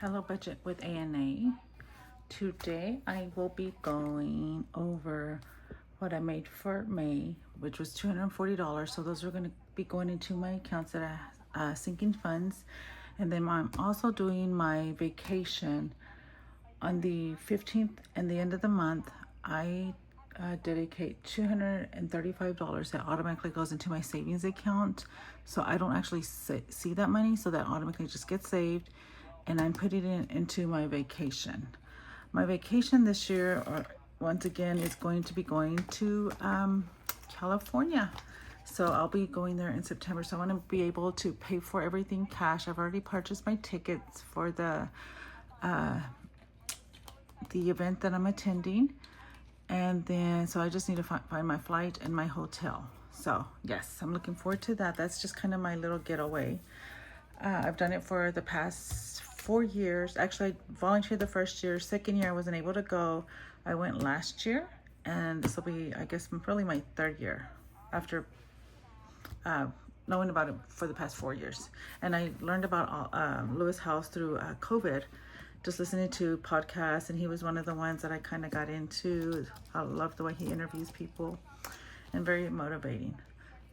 Hello, Budget with A&A. Today I will be going over what I made for May, which was $240. So those are going to be going into my accounts that are sinking funds. And then I'm also doing my vacation on the 15th and the end of the month. I dedicate $235 that automatically goes into my savings account. So I don't actually see that money, so that automatically just gets saved. And I'm putting it into my vacation. My vacation this year, once again, is going to be going to California. So I'll be going there in September. So I want to be able to pay for everything cash. I've already purchased my tickets for the event that I'm attending. And then, so I just need to find my flight and my hotel. So yes, I'm looking forward to that. That's just kind of my little getaway. I've done it for the past 4 years. Actually, I volunteered the first year. Second year, I wasn't able to go. I went last year, and this will be, I guess, probably my 3rd year after knowing about it for the past 4 years. And I learned about Lewis House through COVID, just listening to podcasts, and he was one of the ones that I kind of got into. I love the way he interviews people, and very motivating.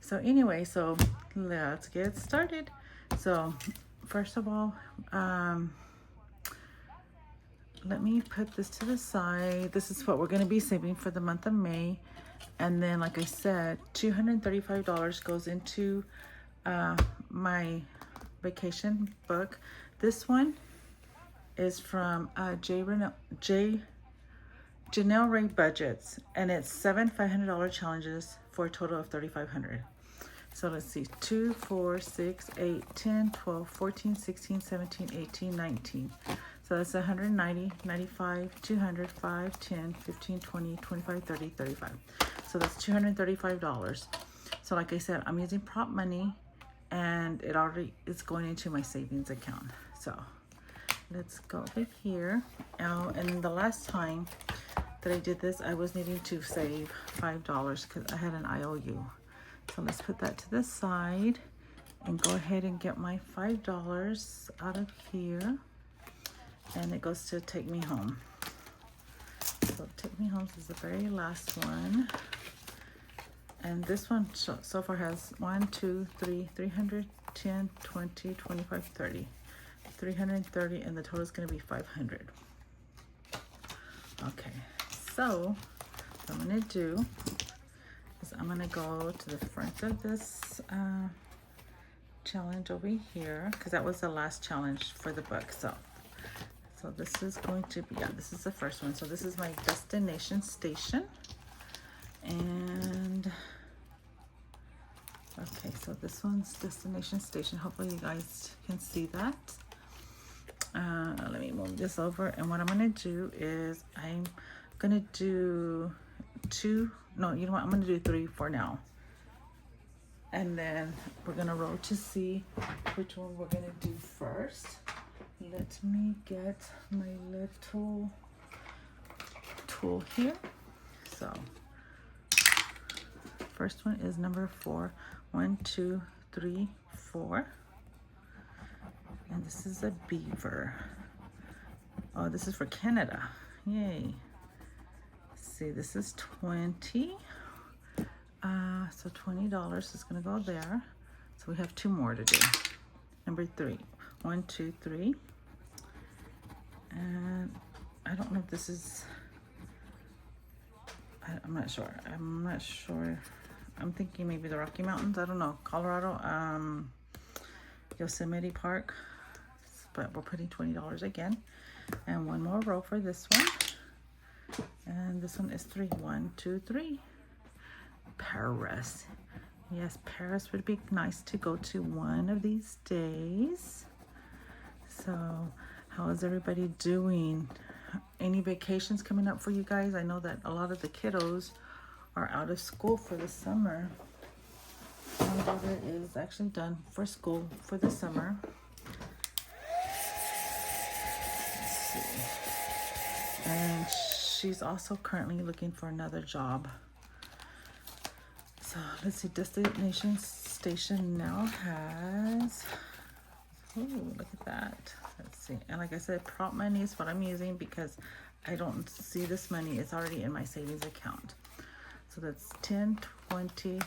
So anyway, so let's get started. So first of all, let me put this to the side. This is what we're going to be saving for the month of May. And then, like I said, $235 goes into my vacation book. This one is from Janelle Ray Budgets, and it's 7 $500 challenges for a total of $3,500. So let's see, 2, 4, 6, 8, 10, 12, 14, 16, 17, 18, 19. So that's 190, 95, 200, 5, 10, 15, 20, 25, 30, 35. So that's $235. So like I said, I'm using prop money, and it's going into my savings account. So let's go over here. And the last time that I did this, I was needing to save $5 because I had an IOU. So let's put that to the side and go ahead and get my $5 out of here. And it goes to Take Me Home. So Take Me Home is the very last one. And this one so far has 1, 2, 3, 310, 20, 25, 30. 330, and the total is going to be 500. Okay, so what I'm going to do is I'm going to go to the front of this challenge over here, because that was the last challenge for the book. So this is going to be, this is the first one. So this is my destination station. And okay, so this one's destination station. Hopefully you guys can see that. Let me move this over, and what I'm going to do is I'm going to do 2, no, you know what, I'm going to do 3 for now. And then we're going to roll to see which one we're going to do first. Let me get my little tool here. So first one is number 4. 1, 2, 3, 4. And this is a beaver. Oh, this is for Canada. Yay. See, this is 20. So $20 is going to go there. So we have 2 more to do. Number 3. 1, 2, 3. And I don't know if this is, I'm not sure. I'm thinking maybe the Rocky Mountains. I don't know. Colorado, Yosemite Park. But we're putting $20 again. And 1 more row for this one. And this one is 3. 1, 2, 3. Paris. Yes, Paris would be nice to go to one of these days. So how is everybody doing? Any vacations coming up for you guys? I know that a lot of the kiddos are out of school for the summer. My daughter is actually done for school for the summer. Let's see. And she's also currently looking for another job. So let's see, destination station now has Ooh, look at that. Let's see. And like I said, prop money is what I'm using because I don't see this money. It's already in my savings account. So that's 10, 20,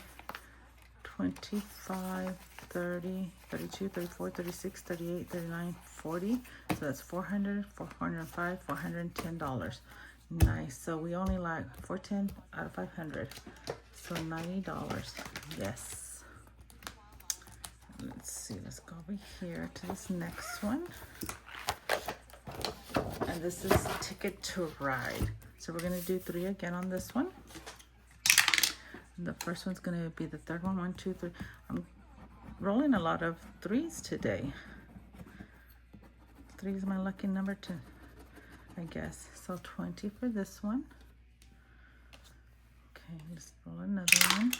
25, 30, 32, 34, 36, 38, 39, 40. So that's 400, 405, $410. Nice. So we only like 410 out of 500. So $90. Yes. Let's see. Let's go over here to this next one. And this is Ticket to Ride. So we're going to do 3 again on this one. The first one's going to be the third one. 1, 2, 3. I'm rolling a lot of 3s today. 3 is my lucky number to, I guess. So 20 for this one. Okay, let's roll another one.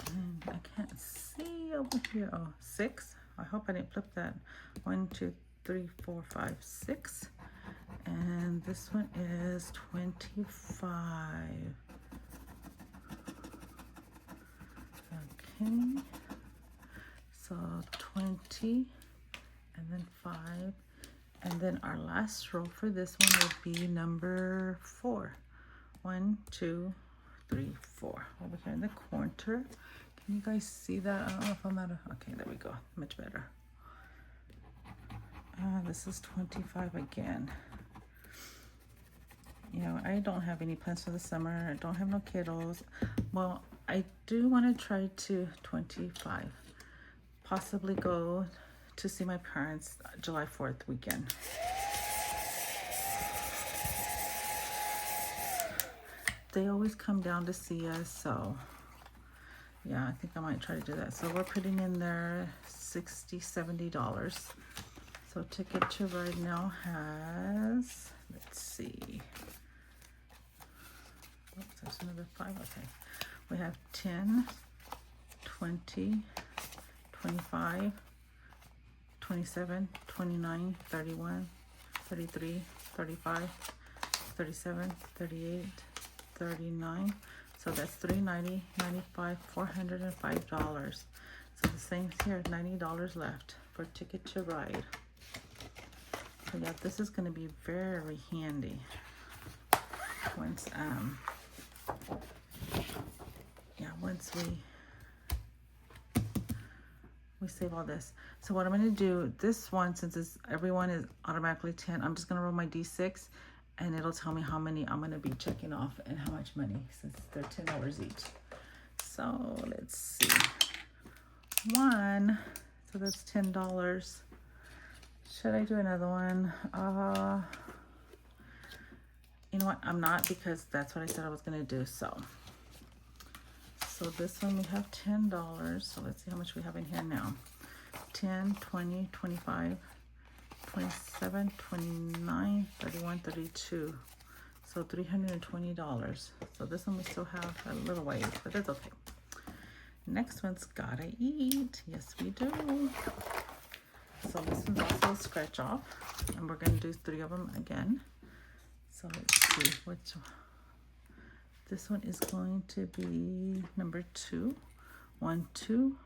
And I can't see over here. Oh, 6. I hope I didn't flip that. 1, 2, 3, 4, 5, 6. And this one is 25. Okay, so 20 and then 5, and then our last row for this one would be number 4. 1, 2, 3, 4 over here in the corner. Can you guys see that? I don't know if I'm out of, okay, there we go, much better. This is 25 again. You know, I don't have any plans for the summer. I don't have no kiddos. Well, I do want to try to 25. Possibly go to see my parents July 4th weekend. They always come down to see us, so yeah, I think I might try to do that. So we're putting in there $60, $70. So Ticket to Ride now has, let's see. Oops, there's another 5, okay. We have 10, 20, 25, 27, 29, 31, 33, 35, 37, 38, 39. So that's $390, $95, $405. So the same here, $90 left for Ticket to Ride. So yeah, this is going to be very handy once once we save all this. So what I'm going to do, this one, since it's everyone is automatically 10, I'm just going to roll my D6 and it'll tell me how many I'm going to be checking off and how much money, since they're $10 each. So let's see. 1, so that's $10. Should I do another one? You know what? I'm not, because that's what I said I was going to do. So this one we have $10. So let's see how much we have in here now. 10, 20, 25, 27, 29, 31, 32. So $320. So this one we still have a little ways, but that's okay. Next one's Gotta Eat. Yes, we do. So this one's also a scratch off, and we're going to do 3 of them again. So let's see which one. This one is going to be number 2. 1, 2.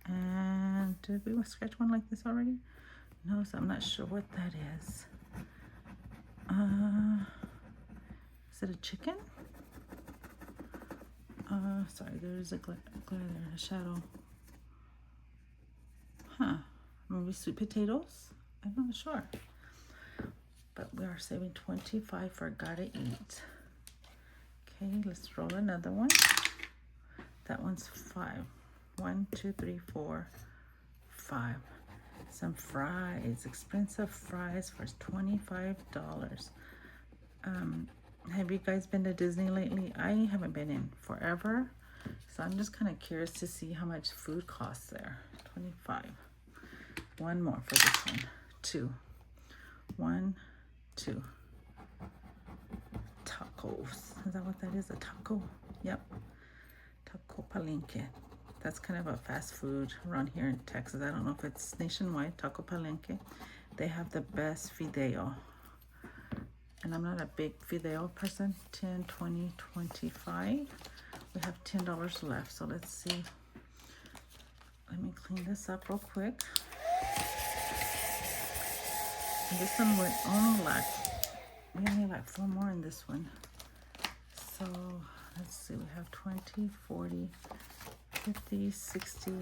And did we scratch one like this already? No, so I'm not sure what that is. Is it a chicken? Sorry, there's a glare there, a shadow. Huh, maybe sweet potatoes? I'm not sure. But we are saving 25 for Gotta Eat. Okay, let's roll another one. That one's 5. 1, 2, 3, 4, 5. Some fries, expensive fries for $25. Have you guys been to Disney lately? I haven't been in forever, so I'm just kind of curious to see how much food costs there. 25. One more for this one. 2. 1, 2. Tacos. Is that what that is? A taco? Yep. Taco Palenque. That's kind of a fast food around here in Texas. I don't know if it's nationwide. Taco Palenque. They have the best fideo. And I'm not a big fideo person. 10, 20, 25. We have $10 left. So let's see. Let me clean this up real quick. This one we only lack 4 more in this one. So let's see, we have 20, 40, 50, 60,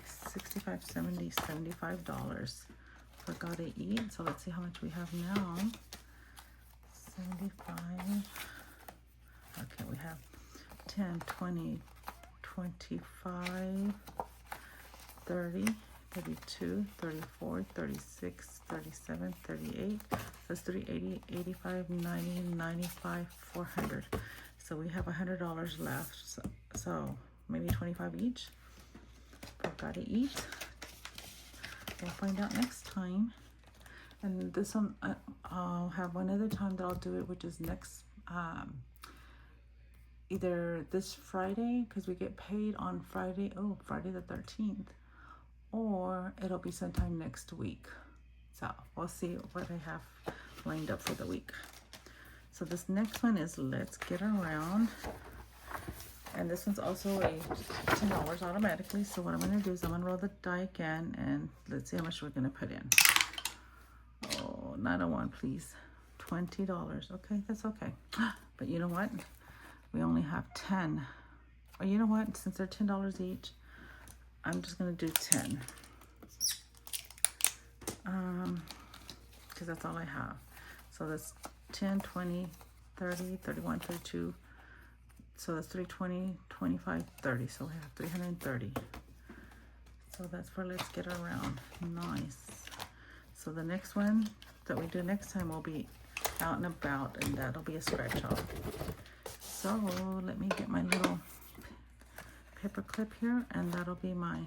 65, 70, $75 for gotta eat. So let's see how much we have now. 75. Okay, we have 10, 20, 25, 30, 32, 34, 36, 37, 38. That's 380, 85, 90, 95, 400. So we have $100 left. So maybe 25 each. We've got to eat. We'll find out next time. And this one, I'll have one other time that I'll do it, which is next, either this Friday, because we get paid on Friday, Friday the 13th, or it'll be sometime next week. So we'll see what I have lined up for the week. So this next one is Let's Get Around. And this one's also a $10 automatically. So what I'm going to do is I'm going to roll the die again, and let's see how much we're going to put in. Oh, not a 1, please. $20. Okay, that's okay. But you know what? We only have 10. Or you know what? Since they're $10 each, I'm just going to do 10. Because that's all I have. So that's 10, 20, 30, 31, 32. So that's 320, 25, 30. So we have 330. So that's for Let's Get Around. Nice. So the next one that we do next time will be Out and About, and that'll be a scratch off. So let me get my little paper clip here, and that'll be my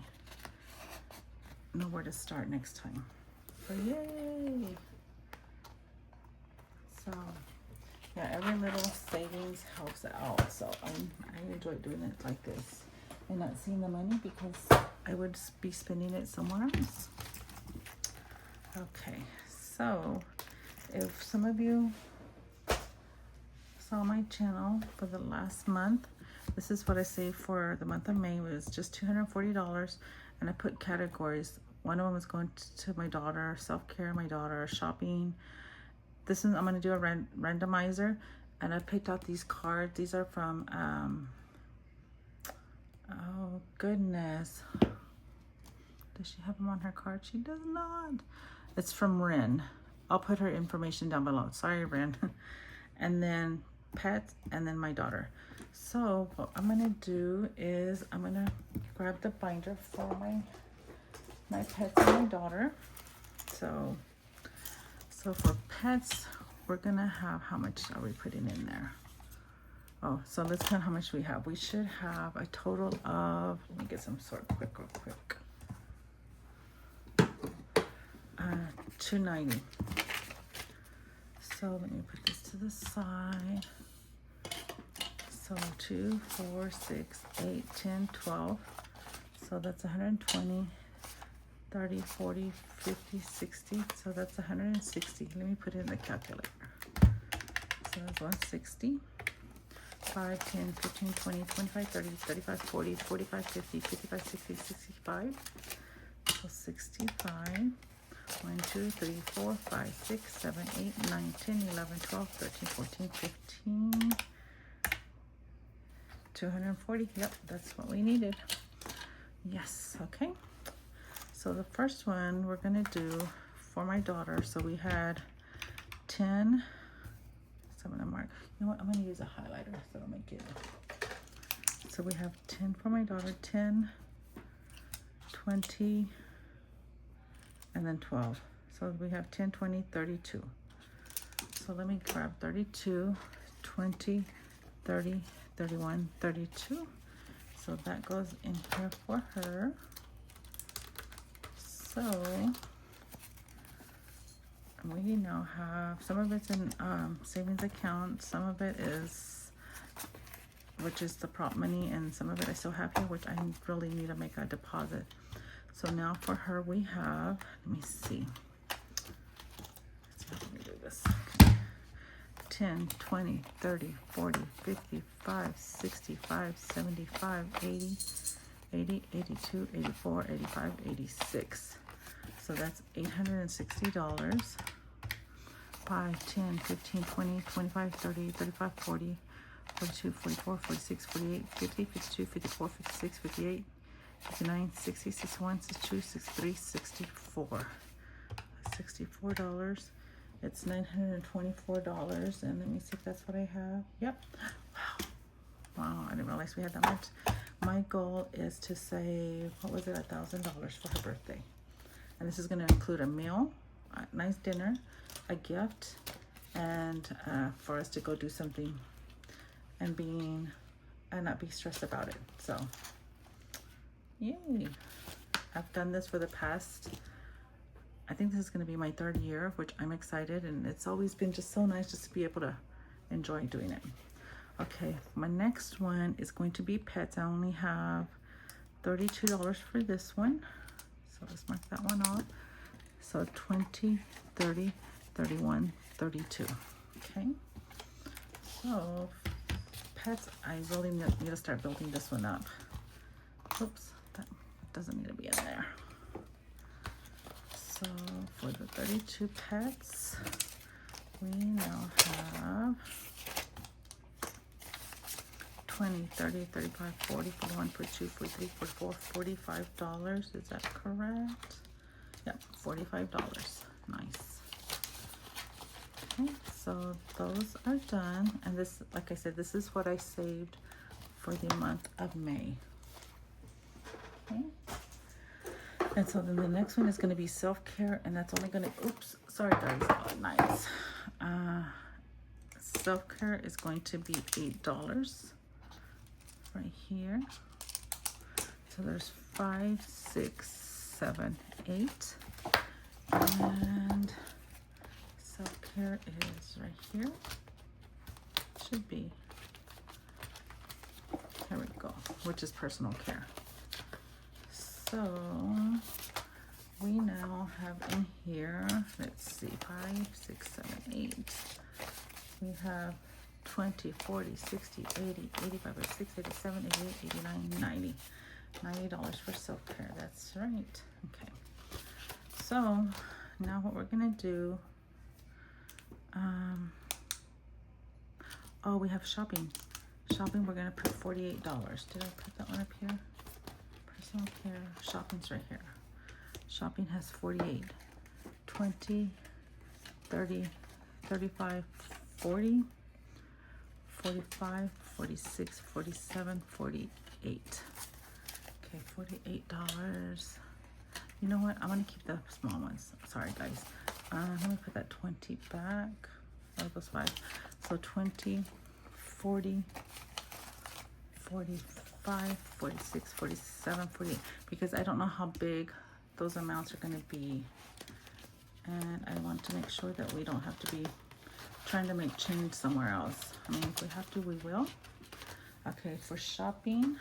know where to start next time. So yay! So yeah, every little savings helps out. So I enjoy doing it like this and not seeing the money, because I would be spending it somewhere else. Okay, so if some of you saw my channel for the last month, this is what I saved for the month of May. It was just $240, and I put categories. One of them was going to my daughter, self-care, my daughter, shopping. This is, I'm going to do a randomizer, and I picked out these cards. These are from, oh goodness. Does she have them on her card? She does not. It's from Ren. I'll put her information down below. Sorry, Ren. And then pets, and then my daughter. So what I'm gonna do is I'm gonna grab the binder for my pets and my daughter. So for pets, we're gonna have, how much are we putting in there? Oh, so let's count how much we have. We should have a total of, let me get some sort quick, real quick. $290. So let me put this to the side. So 2, 4, 6, 8, 10, 12. So that's 120, 30, 40, 50, 60. So that's 160. Let me put it in the calculator. So that's 160. 5, 10, 15, 20, 25, 30, 35, 40, 45, 50, 55, 60, 65. So 65. 1, 2, 3, 4, 5, 6, 7, 8, 9, 10, 11, 12, 13, 14, 15. 240. Yep, that's what we needed. Yes, okay. So the first one we're going to do for my daughter. So we had 10. So I'm going to mark. You know what? I'm going to use a highlighter so I'll make it. So we have 10 for my daughter. 10, 20, and then 12. So we have 10, 20, 32. So let me grab 32, 20, 30, 31, 32. So that goes in here for her. So we now have, some of it's in savings account, some of it is, which is the prop money, and some of it I still have here, which I really need to make a deposit. So now for her we have, let me see. Let me do this. Okay. 10, 20, 30, 40, 55, 65, 75, 80, 80, 82, 84, 85, 86. So that's $860. 5, 10, 15, 20, 25, 30, 35, 40, 42, 44, 46, 48, 50, 52, 54, 56, 58, 59, 60, 61, 62, 63, 64. $64. It's $924. And let me see if that's what I have. Yep. Wow, I didn't realize we had that much. My goal is to save, what was it, $1,000 for her birthday. And this is going to include a meal, a nice dinner, a gift, and for us to go do something and not be stressed about it. So, yay. I've done this for the past, I think this is going to be my 3rd year, which I'm excited, and it's always been just so nice just to be able to enjoy doing it. Okay, my next one is going to be pets. I only have $32 for this one. So let's mark that one off. So 20, 30, 31, 32. Okay. So pets, I really need to start building this one up. Oops, that doesn't need to be in there. So for the 32 pets, we now have 20, 30, 35, 40, 41, 42, 43, 44, $45. Is that correct? Yep, $45. Nice. Okay, so those are done. And this, like I said, this is what I saved for the month of May. Okay. And so then the next one is going to be self-care, and that's only going to, oops, sorry guys, oh, nice. Self-care is going to be $8 right here. So there's 5, 6, 7, 8. And self-care is right here. Should be. Here we go, which is personal care. So we now have in here, let's see, 5, 6, 7, 8. We have 20, 40, 60, 80, 85, 86, 87, 88, 89, 90. $90 for self-care. That's right. Okay. So now what we're going to do, oh, we have shopping. Shopping, we're going to put $48. Did I put that one up here? Personal care, shopping's right here. Shopping has 48, 20, 30, 35, 40, 45, 46, 47, 48. Okay, $48. You know what? I'm going to keep the small ones. Sorry, guys. Let me put that 20 back. That goes 5. So 20, 40, 45, 46, 47, 48. Because I don't know how big those amounts are going to be. And I want to make sure that we don't have to be trying to make change somewhere else. I mean, if we have to, we will. Okay, for shopping,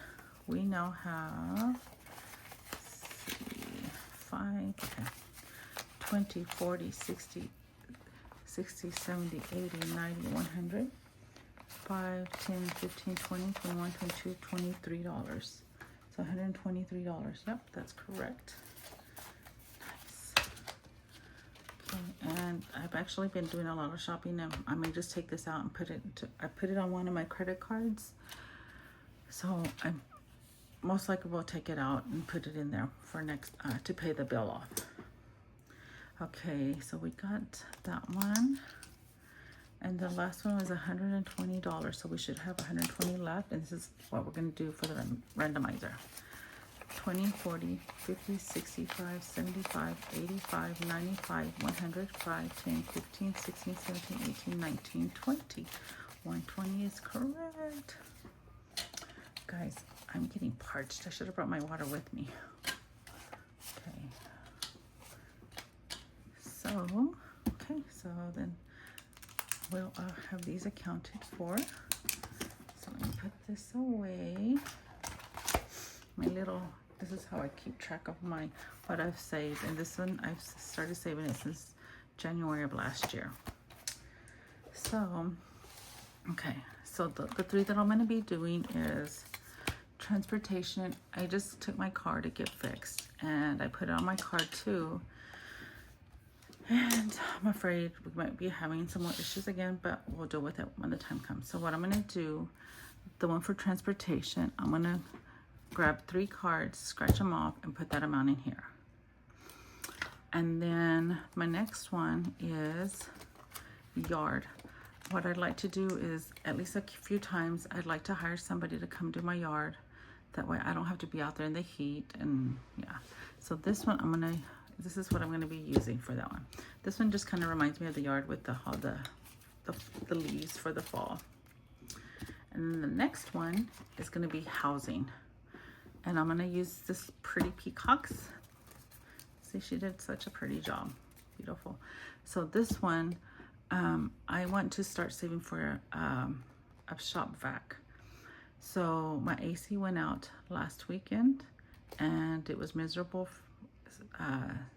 we now have, let's see, 5, okay, 20, 40, 60, 60, 70, 80, 90, 100, 5, 10, 15, 20, 21, 22, $23. So $123. Yep, that's correct. Nice. Okay, and I've actually been doing a lot of shopping, and I may just take this out and I put it on one of my credit cards. So I most likely will take it out and put it in there for next to pay the bill off. Okay, so we got that one. And the last one was $120. So we should have $120 left. And this is what we're going to do for the randomizer. 20, 40, 50, 65, 75, 85, 95, 100, 5, 10, 15, 16, 17, 18, 19, 20. 120 is correct. Guys, I'm getting parched. I should have brought my water with me. Okay. So then we'll have these accounted for. So let me put this away. This is how I keep track of what I've saved. And this one, I've started saving it since January of last year. So, okay. So the 3 that I'm going to be doing is transportation. I just took my car to get fixed, and I put it on my car too. And I'm afraid we might be having some more issues again, but we'll deal with it when the time comes. So what I'm gonna do, the one for transportation, I'm gonna grab 3 cards, scratch them off, and put that amount in here. And then my next one is yard. What I'd like to do is, at least a few times, I'd like to hire somebody to come do my yard. That way I don't have to be out there in the heat, and yeah. So this one this is what I'm gonna be using for that one. This one just kind of reminds me of the yard with the leaves for the fall. And then the next one is gonna be housing. And I'm gonna use this pretty peacocks. See, she did such a pretty job. Beautiful. So this one, I want to start saving for a shop vac. So my AC went out last weekend and it was miserable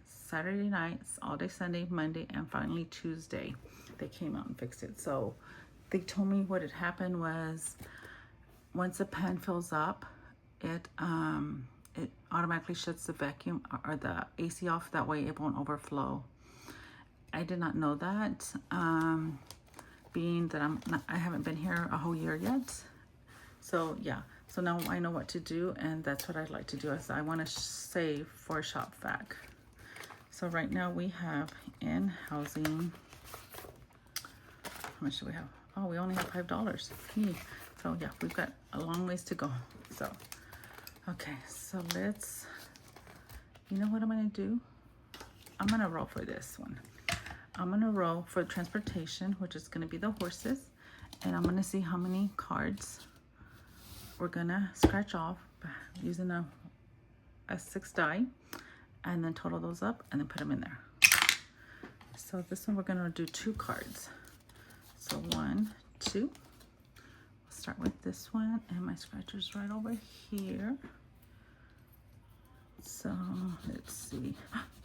Saturday nights, all day Sunday, Monday, and finally Tuesday they came out and fixed it. So they told me what had happened was, once the pan fills up, it automatically shuts the vacuum or the AC off. That way it won't overflow. I did not know that, being that I haven't been here a whole year yet. So yeah, so now I know what to do, and that's what I'd like to do. Is I want to save for a shop vac. So right now we have in housing, how much do we have? Oh, we only have $5. So yeah, we've got a long ways to go. So okay, so let's, you know what I'm gonna do? I'm gonna roll for this one. I'm gonna roll for transportation, which is gonna be the horses, and I'm gonna see how many cards we're gonna scratch off using a 6 die, and then total those up and then put them in there. So this one we're gonna do 2 cards. So 1, 2. We'll start with this one, and my scratcher's right over here. So let's see.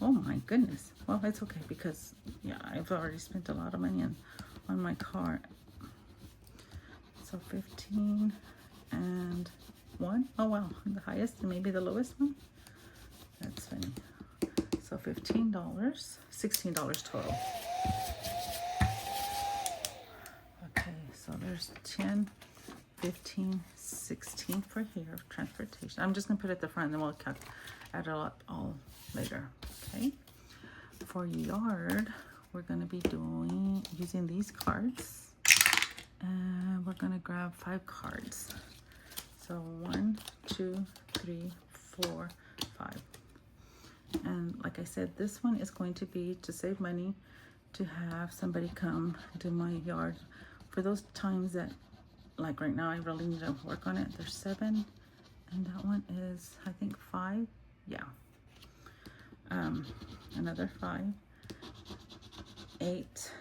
Oh my goodness. Well, it's okay because yeah, I've already spent a lot of money on my card. So 15 and 1. Oh wow, the highest and maybe the lowest one. That's funny. So $15, $16 total. Okay, so there's 10, 15, 16 for here, transportation. I'm just gonna put it at the front and then we'll add it up all later, okay? For yard, we're gonna be using these cards, and we're gonna grab 5 cards. So 1, 2, 3, 4, 5. And like I said, this one is going to be to save money, to have somebody come do my yard for those times that, like right now, I really need to work on it. There's 7, and that one is, I think, 5. Yeah. Another 5, 8,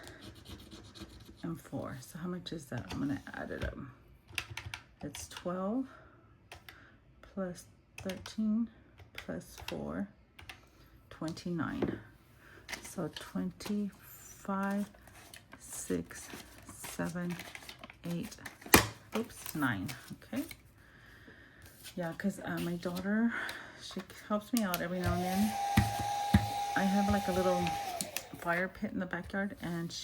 and 4. So how much is that? I'm gonna add it up. It's 12 plus 13 plus 4, 29. So 25, 6, 7, 8, oops, 9. Okay. Yeah, because my daughter, she helps me out every now and then. I have like a little fire pit in the backyard, and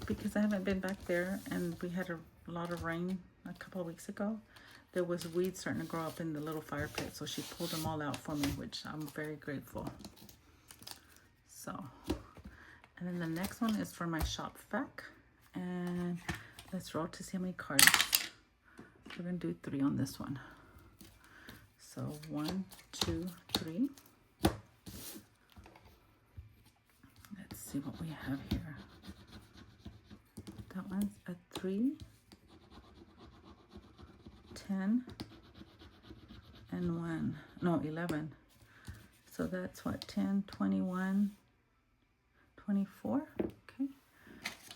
because I haven't been back there and we had a lot of rain a couple of weeks ago, there was weeds starting to grow up in the little fire pit, so she pulled them all out for me, which I'm very grateful. So, and then the next one is for my shop vac, and let's roll to see how many cards. We're gonna do 3 on this one. So 1, 2, 3. Let's see what we have here. That one's a 3, 10, and 1. No, 11. So that's what, 10, 21, 24. Okay.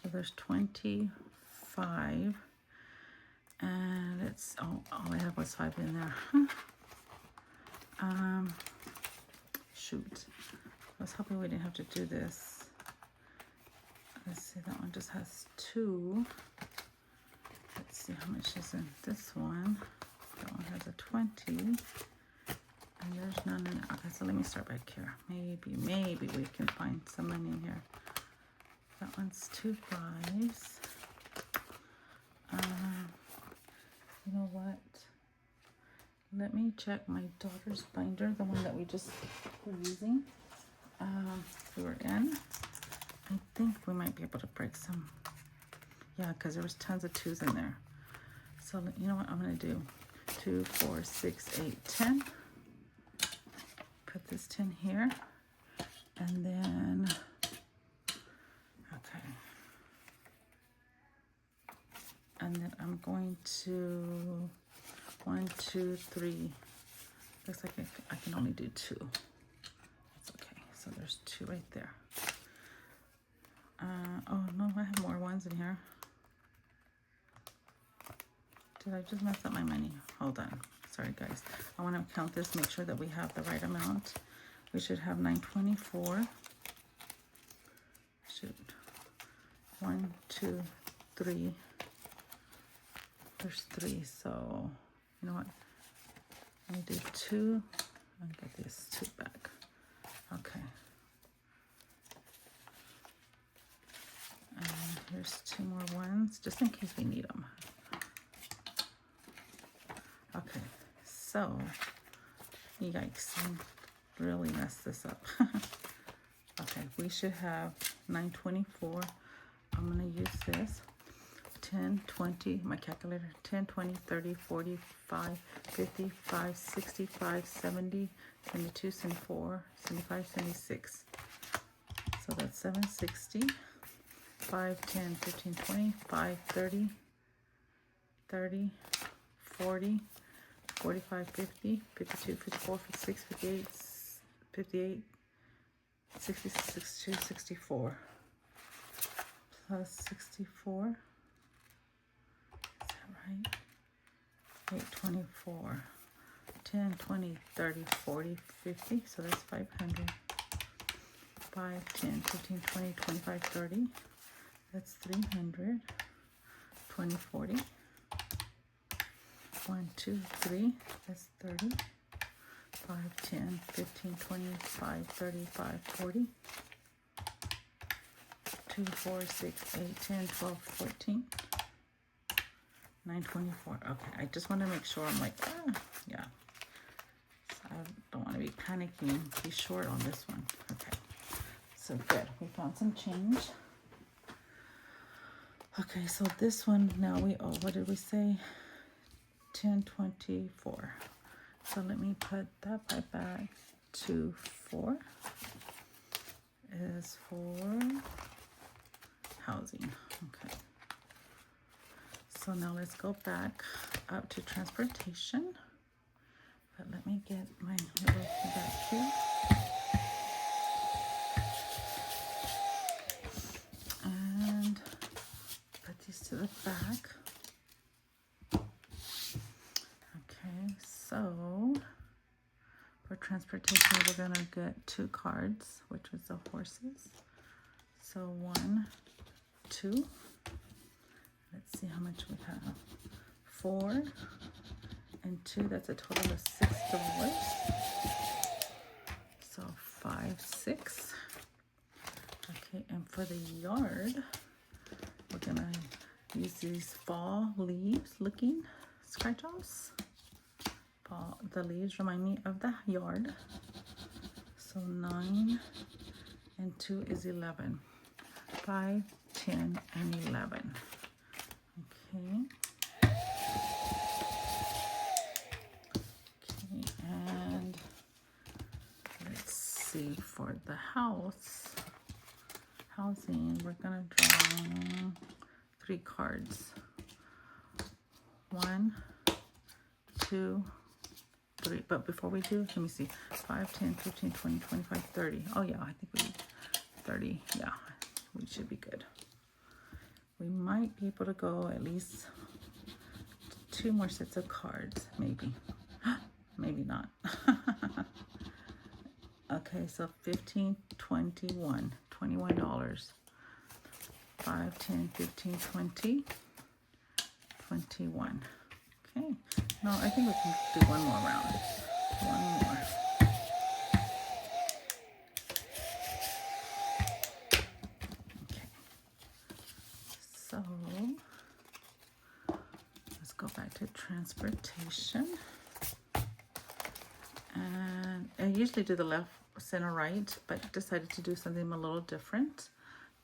So there's 25. And it's, oh, all I have was 5 in there. Shoot. I was hoping we didn't have to do this. Let's see, that one just has 2. Let's see how much is in this one. That one has a 20. And there's none in there. Okay, so let me start back here. Maybe we can find some money in here. That one's 2 5s. You know what? Let me check my daughter's binder, the one that we just were using. We were in. I think we might be able to break some. Yeah, because there was tons of 2s in there. So you know what I'm going to do? 2, 4, 6, 8, 10. Put this 10 here. And then, okay. And then I'm going to 1, 2, 3. Looks like I can only do 2. That's okay. So there's 2 right there. Oh no, I have more ones in here. Did I just mess up my money? Hold on. Sorry guys. I want to count this, make sure that we have the right amount. We should have 924. Shoot. 1, 2, 3. There's 3, so you know what? Let me do 2 and get this 2 back. Okay. And here's 2 more ones, just in case we need them. Okay, so, yikes, I really messed this up. Okay, we should have 924. I'm gonna use this. 10, 20, my calculator, 10, 20, 30, 45, 55, 65, 70, 72, 74, 75, 76. So that's 760. 5, 10, 15, 20, 5, 30, 30, 40, 45, 50, 52, 54, 56, 58, 58, 60, 62, 64. Plus 64. Is that right? 8, 24. 10, 20, 30, 40, 50. So that's 500. 5, 10, 15, 20, 25, 30. That's 300. 20, 40. 1, 2, 3. That's 30. 5, 10, 15, 20, 5, 35, 40. 2, 4, 6, 8, 10, 12, 14. 924. Okay, I just want to make sure I'm like, yeah. So I don't want to be panicking, be short on this one. Okay, so good. We found some change. Okay, so this one now we owe, what did we say? 1024. So let me put that right back to 4 is for housing. Okay. So now let's go back up to transportation. But let me get my little back here. And put these to the back. Okay, so for transportation, we're gonna get 2 cards, which is the horses. So 1, 2. Let's see how much we have. 4 and 2, that's a total of $6. So 5, 6. Okay, and for the yard, we're gonna use these fall leaves looking scratch-offs. The leaves remind me of the yard. So 9 and 2 is 11. 5, 10, and 11. Okay. Okay, and let's see, for the housing, we're gonna draw 3 cards. 1, 2, 3. But before we do, let me see. 5, 10, 15, 20, 25, 30. Oh yeah, I think we need 30. Yeah, we should be good. We might be able to go at least 2 more sets of cards, maybe. Maybe not. Okay, so 15, 21. $21. 5, 10, 15, 20, 21. Okay. No, I think we can do one more round. one more. Okay. So let's go back to transportation. And I usually do the left, center, right, but decided to do something a little different.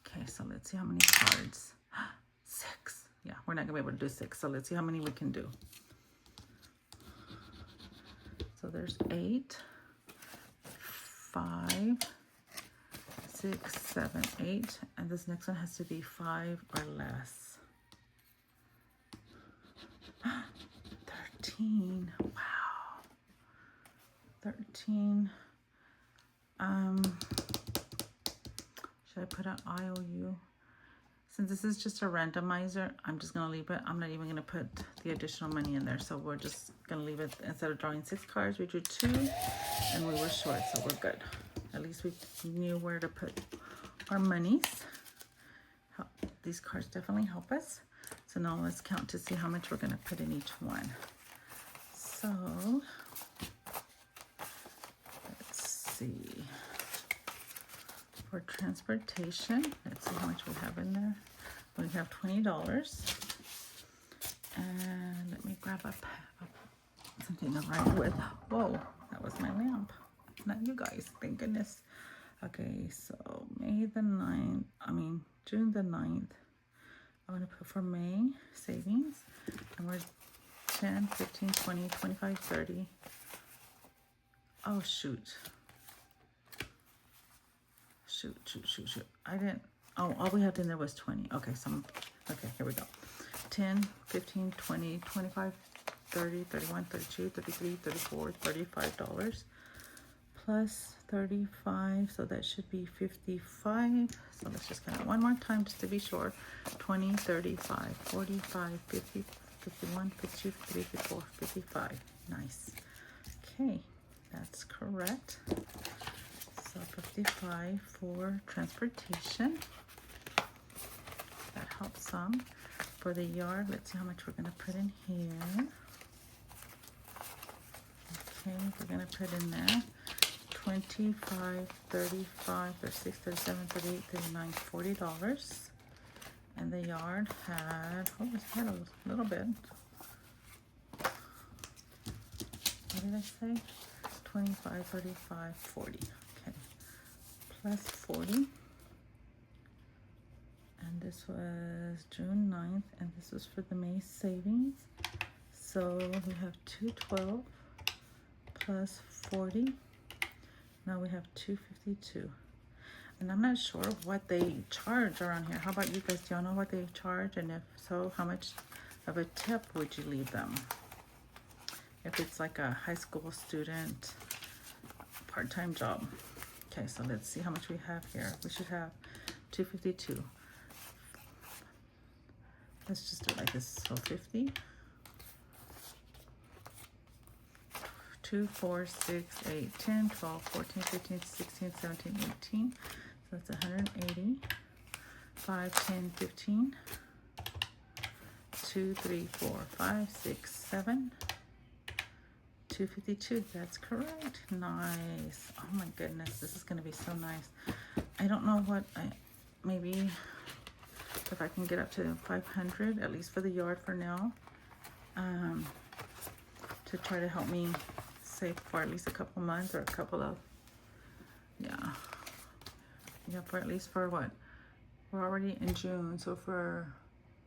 Okay, so let's see how many cards. 6. Yeah, we're not gonna be able to do 6, so let's see how many we can do. So there's 8, 5, 6, 7, 8, and this next one has to be 5 or less. 13. Wow. 13. Should I put an IOU? Since this is just a randomizer, I'm just gonna leave it. I'm not even gonna put the additional money in there. So we're just gonna leave it. Instead of drawing 6 cards, we drew 2 and we were short, so we're good. At least we knew where to put our monies. These cards definitely help us. So now let's count to see how much we're gonna put in each one. So let's see. For transportation, let's see how much we have in there. We have $20. And let me grab something to write with. Whoa, that was my lamp. Not you guys, thank goodness. Okay, so June the 9th. I'm gonna put for May savings. And we're 10, 15, 20, 25, 30. Oh, shoot. Shoot. I didn't, oh, all we had in there was 20. Okay, okay, here we go. 10, 15, 20, 25, 30, 31, 32, 33, 34, $35 plus 35, so that should be 55. So let's just count it one more time just to be sure. 20, 35, 45, 50, 51, 52, 53, 54, 55. Nice. Okay, that's correct. So 55 for transportation. That helps some. For the yard, let's see how much we're going to put in here. Okay, we're going to put in there 25, 35, 36, 37, 38, 39, $40. And the yard had, oh, it had a little bit. What did I say? 25, 35, 40. Plus 40, and this was June 9th, and this was for the May savings. So we have 212 plus 40. Now we have 252, and I'm not sure what they charge around here. How about you guys? Do y'all know what they charge? And if so, how much of a tip would you leave them? If it's like a high school student part-time job. Okay, so let's see how much we have here. We should have 252. Let's just do it like this. So 50. 2, 4, 6, 8, 10, 12, 14, 15, 16, 17, 18. So that's 180. 5, 10, 15. 2, 3, 4, 5, 6, 7. 252, that's correct. Nice. Oh my goodness, this is going to be so nice. I don't know what maybe if I can get up to 500 at least for the yard for now, to try to help me save for at least a couple months or a couple of for at least for what we're already in June, so for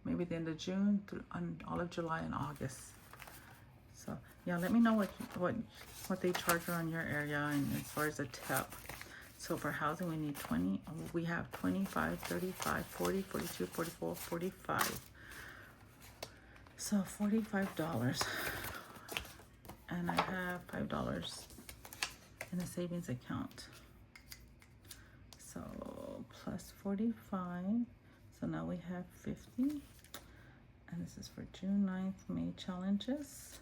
maybe the end of June through on all of July and August. So yeah, let me know what they charge around your area, and as far as a tip. So for housing, we need 20. We have 25, 35, 40, 42, 44, 45. So $45. And I have $5 in the savings account. So plus 45. So now we have 50. And this is for June 9th, May challenges.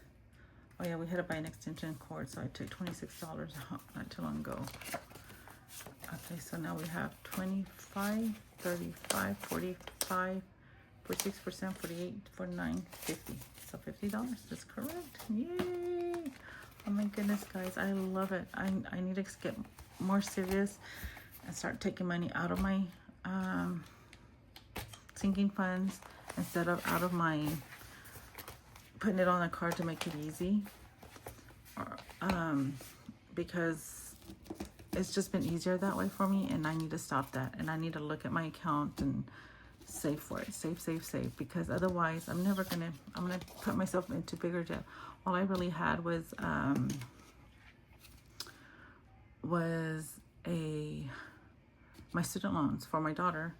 Oh yeah, we had to buy an extension cord, so I took $26 not too long ago. Okay, so now we have 25, 35, 45, 46%, 48, 49, 50. So $50, that's correct. Yay! Oh my goodness, guys, I love it. I need to get more serious and start taking money out of my sinking funds instead of out of my putting it on a card to make it easy. Because it's just been easier that way for me, and I need to stop that, and I need to look at my account and save for it. Save, because otherwise I'm gonna put myself into bigger debt. All I really had was my student loans for my daughter.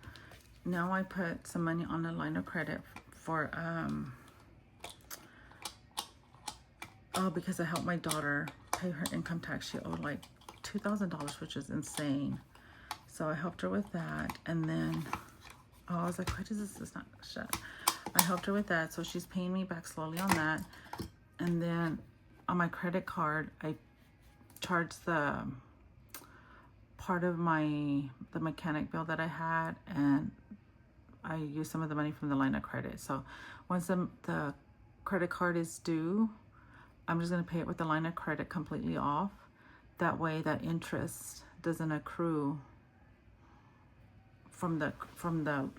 Now I put some money on a line of credit for because I helped my daughter pay her income tax. She owed like $2,000, which is insane. So I helped her with that, and then I was like, why does this not shut? I helped her with that, so she's paying me back slowly on that. And then on my credit card, I charged the part of the mechanic bill that I had, and I used some of the money from the line of credit. So once the credit card is due, I'm just going to pay it with the line of credit completely off. That way that interest doesn't accrue from the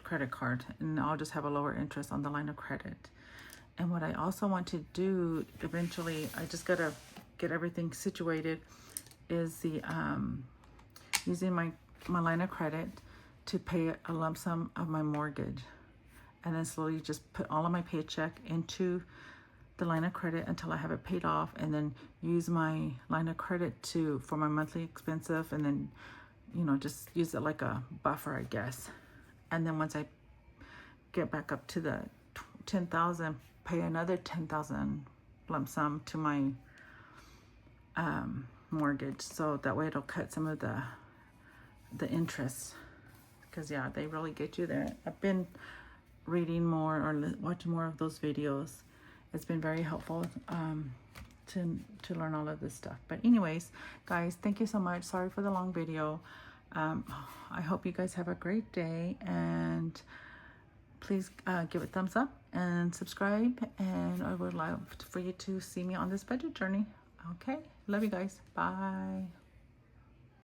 credit card, and I'll just have a lower interest on the line of credit. And what I also want to do eventually, I just got to get everything situated, is the using my line of credit to pay a lump sum of my mortgage, and then slowly just put all of my paycheck into the line of credit until I have it paid off, and then use my line of credit for my monthly expenses, and then, you know, just use it like a buffer, I guess. And then once I get back up to the 10,000, pay another 10,000 lump sum to my mortgage, so that way it'll cut some of the interest, because yeah, they really get you there. I've been reading more or watching more of those videos. It's been very helpful to learn all of this stuff. But anyways, guys, thank you so much. Sorry for the long video. I hope you guys have a great day, and please give it a thumbs up and subscribe, and I would love for you to see me on this budget journey. Okay, love you guys. Bye.